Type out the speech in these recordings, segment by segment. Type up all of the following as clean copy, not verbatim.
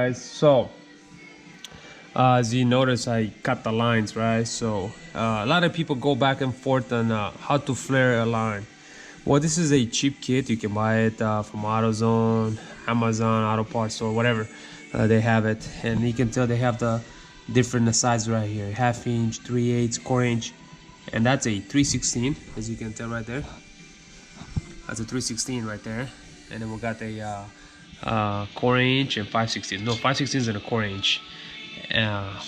guys. So as you notice, I cut the lines, right? So a lot of people go back and forth on how to flare a line. Well, this is a cheap kit. You can buy it from AutoZone, Amazon, Auto Parts, or whatever. They have it, and you can tell they have the different sizes right here: 1/2 inch, 3/8, 1/4 inch, and that's a 3/16, as you can tell right there. That's a 3/16 right there. And then we got a 1/4 inch and 5/16. No, 5/16 and a 1/4 inch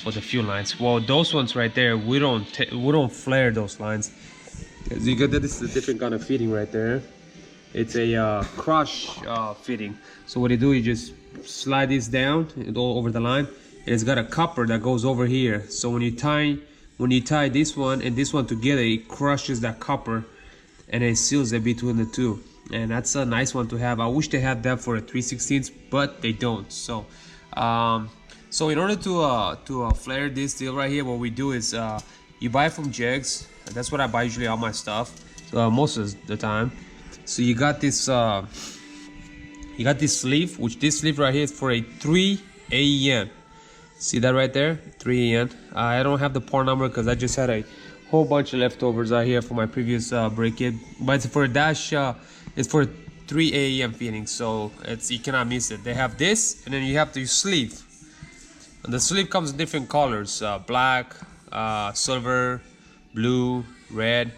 for the fuel lines. Well, those ones right there, we don't flare those lines. As you get that, this is a different kind of fitting right there. It's a crush fitting. So what you do, you just slide this down and go over the line, and it's got a copper that goes over here. So when you tie this one and this one together, it crushes that copper and it seals it between the two. And that's a nice one to have. I wish they had that for a 3/16, but they don't. So so in order to flare this deal right here, what we do is you buy it from Jegs. That's what I buy usually all my stuff, most of the time. So you got this sleeve, which this sleeve right here is for a 3 AEN. See that right there, 3 AEN. I don't have the part number because I just had a whole bunch of leftovers out here for my previous brake kit. But it's for a dash. It's for 3 AEM fitting, so you cannot miss it. They have this, and then you have the sleeve. And the sleeve comes in different colors: black, silver, blue, red,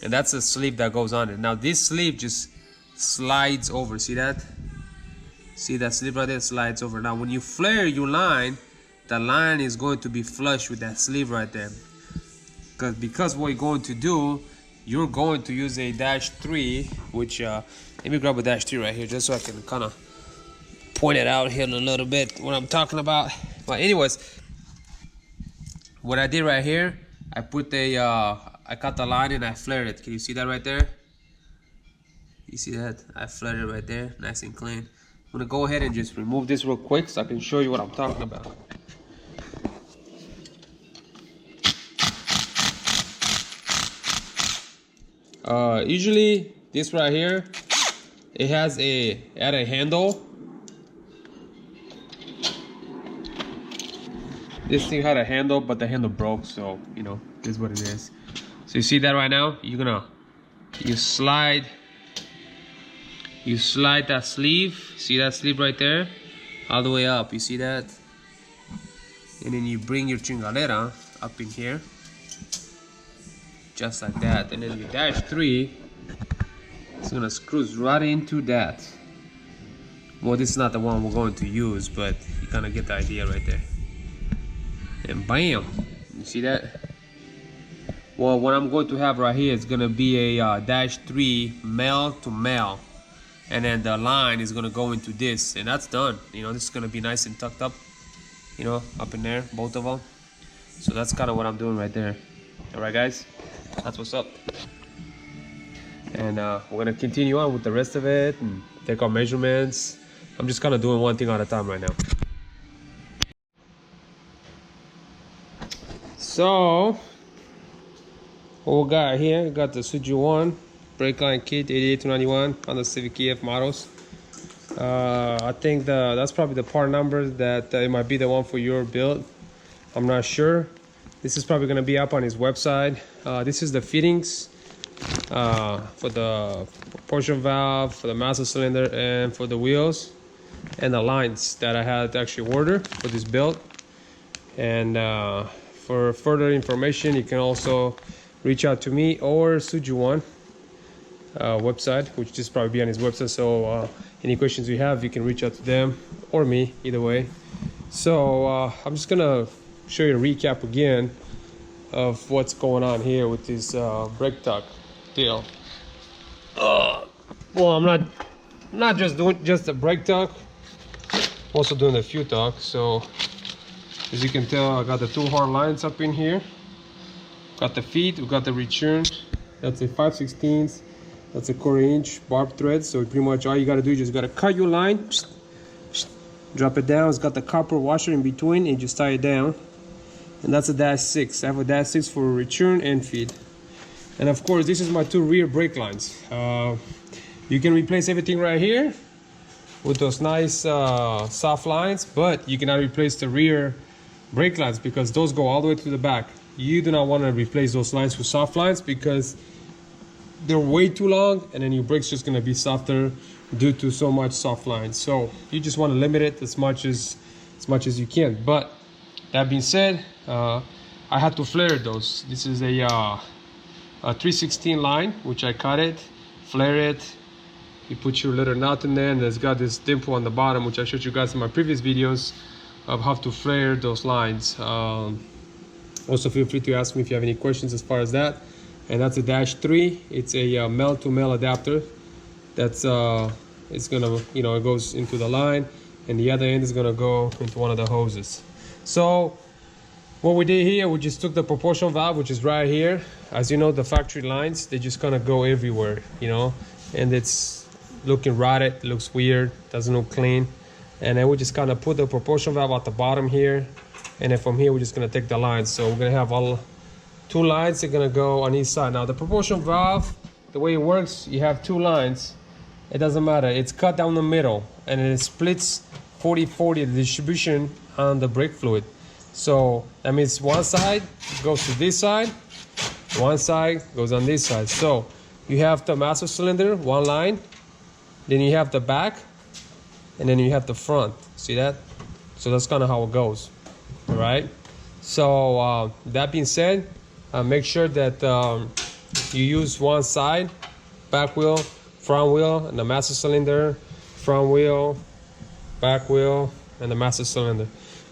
and that's the sleeve that goes on it. Now this sleeve just slides over. See that? See that sleeve right there slides over. Now when you flare your line, the line is going to be flush with that sleeve right there. Because what you're going to do, you're going to use a -3, which let me grab a -3 right here just so I can kind of point it out here in a little bit what I'm talking about. But anyways, what I did right here, I put I cut the line and I flared it. Can you see that right there? You see that? I flared it right there, nice and clean. I'm gonna go ahead and just remove this real quick so I can show you what I'm talking about. Usually this right here, it has a handle. This thing had a handle, but the handle broke, so you know, this is what it is. So you see that right now, you slide that sleeve. See that sleeve right there, all the way up. You see that? And then you bring your chingalera up in here, just like that. And then your -3, it's gonna screws right into that. Well, this is not the one we're going to use, but you kind of get the idea right there. And bam, you see that? Well, what I'm going to have right here is gonna be a -3 male to male, and then the line is gonna go into this, and that's done. You know, this is gonna be nice and tucked up, you know, up in there, both of them. So that's kind of what I'm doing right there. All right, guys, that's what's up. And we're gonna continue on with the rest of it and take our measurements. I'm just kind of doing one thing at a time right now. So what we got here, we got the Suju 1 brake line kit, 88 to 91 on the Civic EF models. I think that's probably the part number that it might be the one for your build. I'm not sure. This is probably going to be up on his website. This is the fittings for the portion valve, for the master cylinder, and for the wheels, and the lines that I had to actually order for this build. And for further information, you can also reach out to me or Suju 1 website, which is probably be on his website. So any questions you have, you can reach out to them or me, either way. So I'm just gonna show you a recap again of what's going on here with this brake tuck deal. Well, I'm not just doing just the brake tuck, also doing the fuel tuck. So as you can tell, I got the 2 hard lines up in here. Got the feet, we got the return. That's a 5/16. That's a 1/4 inch barb thread. So pretty much all you gotta do is just gotta cut your line, drop it down. It's got the copper washer in between, and just tie it down. And that's a -6. I have a -6 for return and feed. And of course, this is my 2 rear brake lines. You can replace everything right here, with those nice soft lines, but you cannot replace the rear brake lines because those go all the way to the back. You do not want to replace those lines with soft lines because they're way too long, and then your brake's just gonna be softer due to so much soft lines. So you just want to limit it as much as you can. But that being said, I had to flare those. This is a 316 line, which I cut it, flare it. You put your little nut in there, and it's got this dimple on the bottom, which I showed you guys in my previous videos of how to flare those lines. Also, feel free to ask me if you have any questions as far as that. And that's a -3. It's a male-to-male adapter. That's it's gonna, you know, it goes into the line, and the other end is gonna go into one of the hoses. So what we did here, we just took the proportional valve, which is right here. As you know, the factory lines, they just kind of go everywhere, you know, and it's looking rotted, looks weird, doesn't look clean. And then we just kind of put the proportional valve at the bottom here, and then from here we're just gonna take the lines. So we're gonna have all 2 lines. They're gonna go on each side. Now the proportional valve, the way it works, you have 2 lines. It doesn't matter. It's cut down the middle, and it splits 40-40 the distribution on the brake fluid. So that means one side goes to this side, one side goes on this side. So you have the master cylinder, 1 line, then you have the back, and then you have the front. See that? So that's kind of how it goes. All right. So that being said, make sure that you use one side, back wheel, front wheel, and the master cylinder, front wheel, back wheel, and the master cylinder.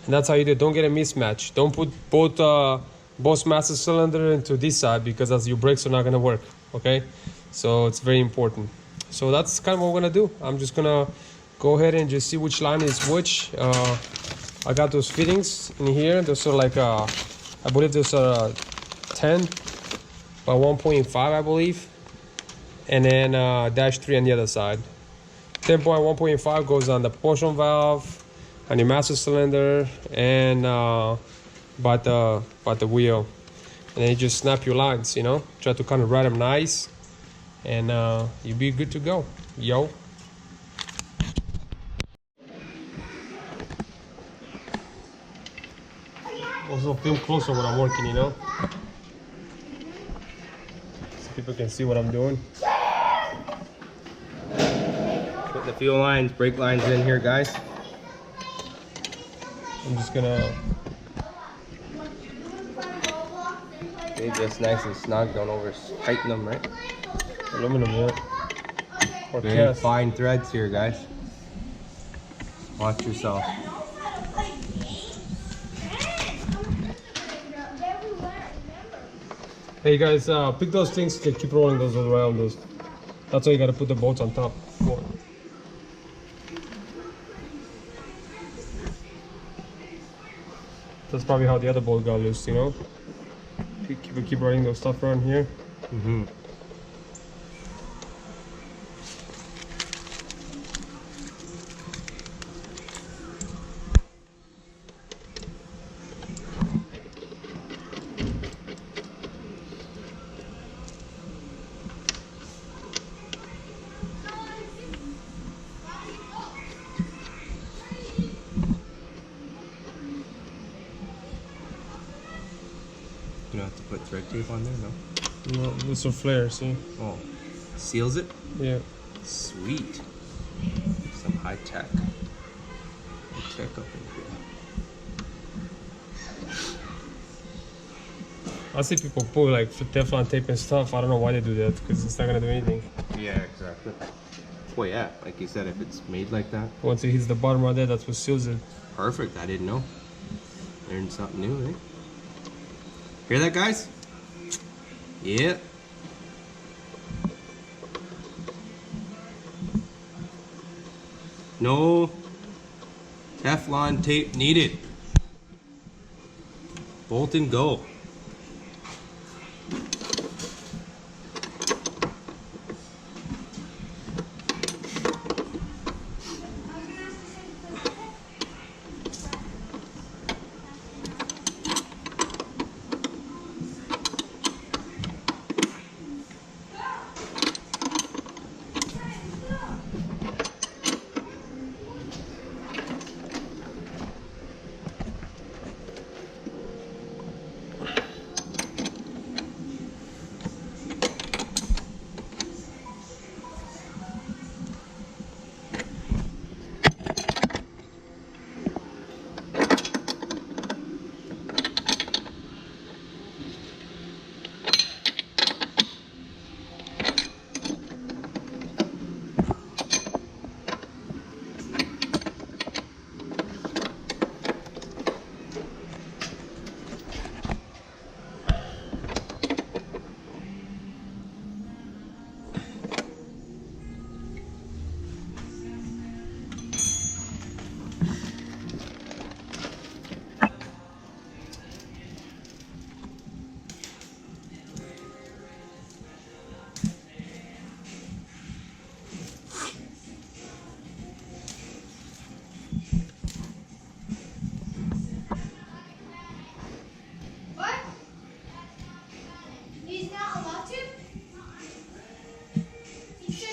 And that's how you do it. Don't get a mismatch. Don't put both master cylinder into this side, because as your brakes are not gonna work. Okay, so it's very important. So that's kind of what we're gonna do. I'm just gonna go ahead and just see which line is which. I got those fittings in here. Those are like I believe those are 10 by 1.5, I believe, and then -3 on the other side. 10 by 1.5 goes on the proportional valve, on your master cylinder, and by the wheel. And then you just snap your lines, you know, try to kind of write them nice, and you'll be good to go, yo. Also film closer when I'm working, you know, so people can see what I'm doing. Put the fuel lines, brake lines in here, guys. I'm just gonna They just nice and snug, don't over tighten them, right? aluminum, yeah. Or Very cast. fine threads here, guys. Watch yourself. Hey guys, pick those things to keep rolling those around. Those. That's why you gotta put the bolts on top. Cool. That's probably how the other bolt got loose, you know. Keep running those stuff around here. Mm-hmm. You don't have to put thread tape on there, no? No, this will flare, see? Oh, seals it? Yeah. Sweet. Some high tech. High tech up in here. I see people put like Teflon tape and stuff. I don't know why they do that, because it's not gonna do anything. Yeah, exactly. Well, yeah, like you said, if it's made like that. Once it hits the bottom right there, that's what seals it. Perfect, I didn't know. Learned something new, eh? Hear that, guys? Yeah. No Teflon tape needed. Bolt and go.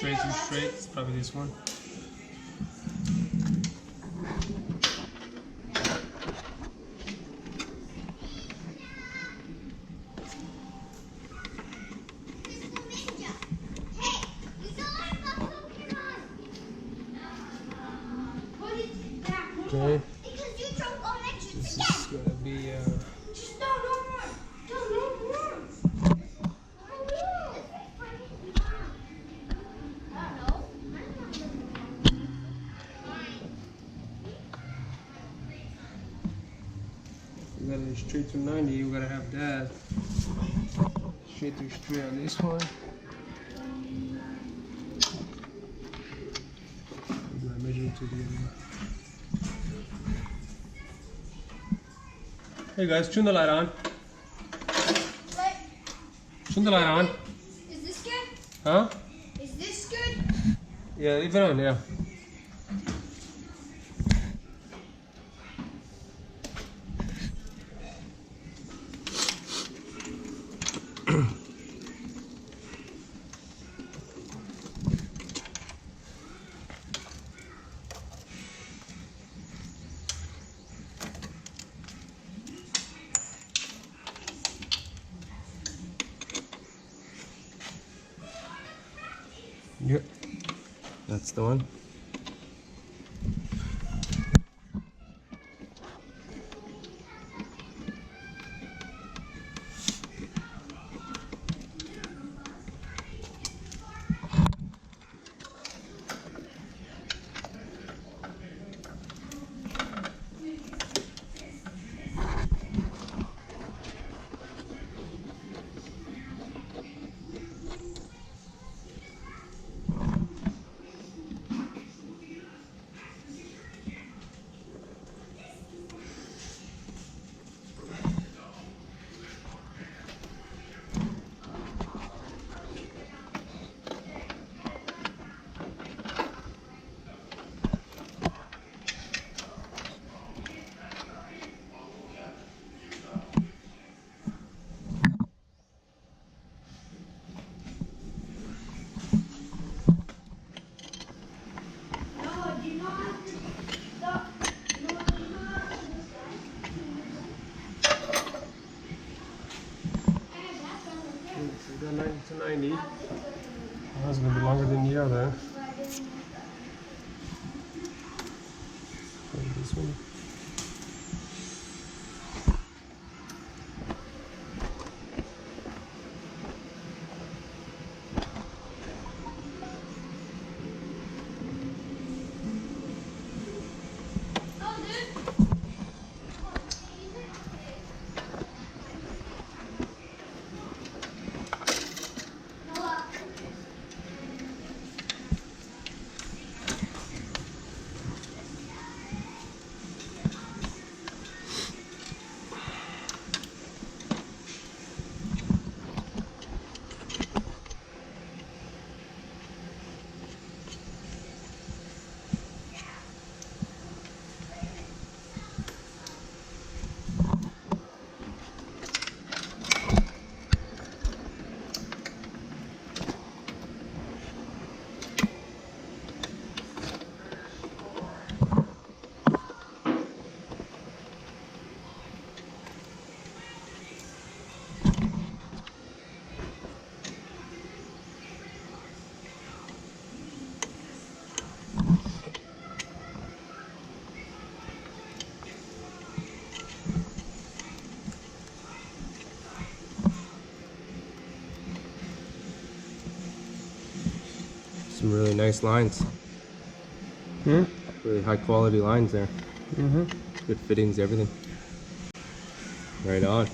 straight to straight. It's probably this one. Okay. This is gonna be we got a straight to 90, we gotta have that. Straight to straight on this one. We're gonna measure it to the other. Hey guys, turn the light on. What? Turn the light on. Is this good? Huh? Is this good? Yeah, leave it on, yeah. Yep. That's the one. We got 90 to 90. That's gonna be longer than the other. This one. Some really nice lines. Hmm? Really high quality lines there. Mm-hmm. Good fittings, everything. Right on.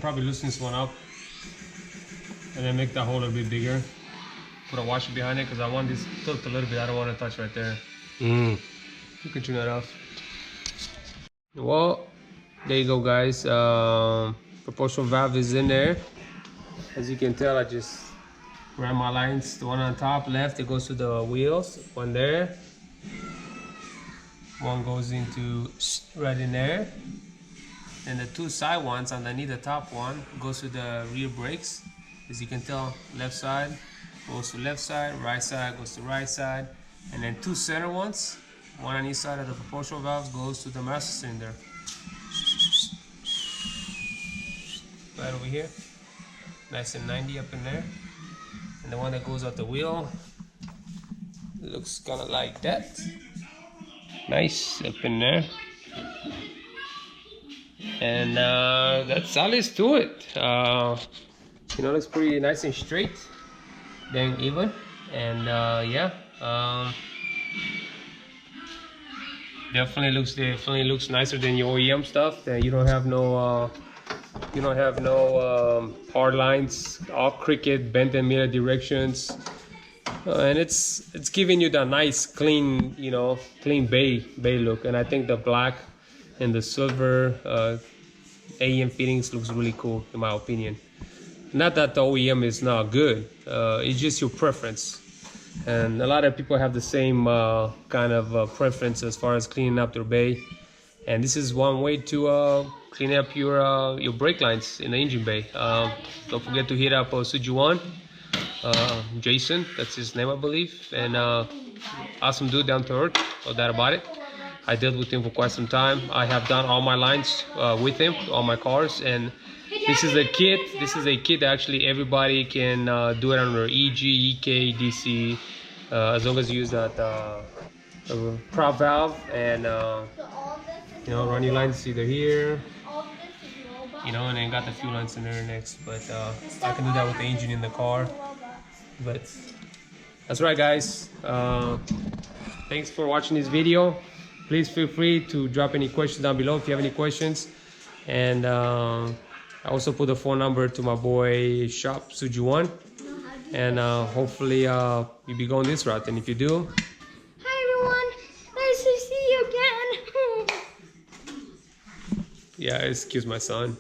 probably loosen this one up and then make that hole a bit bigger. Put a washer behind it because I want this tilted a little bit. I don't want to touch right there. You can tune that off. Well, there you go, guys. Proportional valve is in there. As you can tell, I just ran my lines. The one on top left, it goes to the wheels. One there. One goes into right in there. And the two side ones underneath the top one goes to the rear brakes. As you can tell, left side goes to left side, right side goes to right side. And then two center ones, one on each side of the proportional valves, goes to the master cylinder. Right over here. Nice and 90 up in there. And the one that goes out the wheel looks kind of like that. Nice up in there. And that's all is to it. You know, looks pretty nice and straight, dang even. And yeah, definitely looks nicer than your OEM stuff. That you don't have no hard lines, all cricket, bent and mirror directions, and it's giving you that nice clean, you know, clean bay look. And I think the black and the silver AEM fittings looks really cool in my opinion. Not that the OEM is not good, it's just your preference. And a lot of people have the same kind of preference as far as cleaning up their bay. And this is one way to clean up your brake lines in the engine bay. Don't forget to hit up Sujuwan, Jason, that's his name I believe. And awesome dude, down to earth, no doubt about it. I dealt with him for quite some time. I have done all my lines with him, all my cars. And this is a kit. This is a kit that actually everybody can do it under EG, EK, DC, as long as you use that prop valve and you know, run your lines either here, you know, and then got the fuel lines in there next. But I can do that with the engine in the car. But that's right, guys. Thanks for watching this video. Please feel free to drop any questions down below if you have any questions. And I also put the phone number to my boy shop Sujuwan, and hopefully you'll be going this route. And if you do, Hi everyone, nice to see you again. yeah, excuse my son.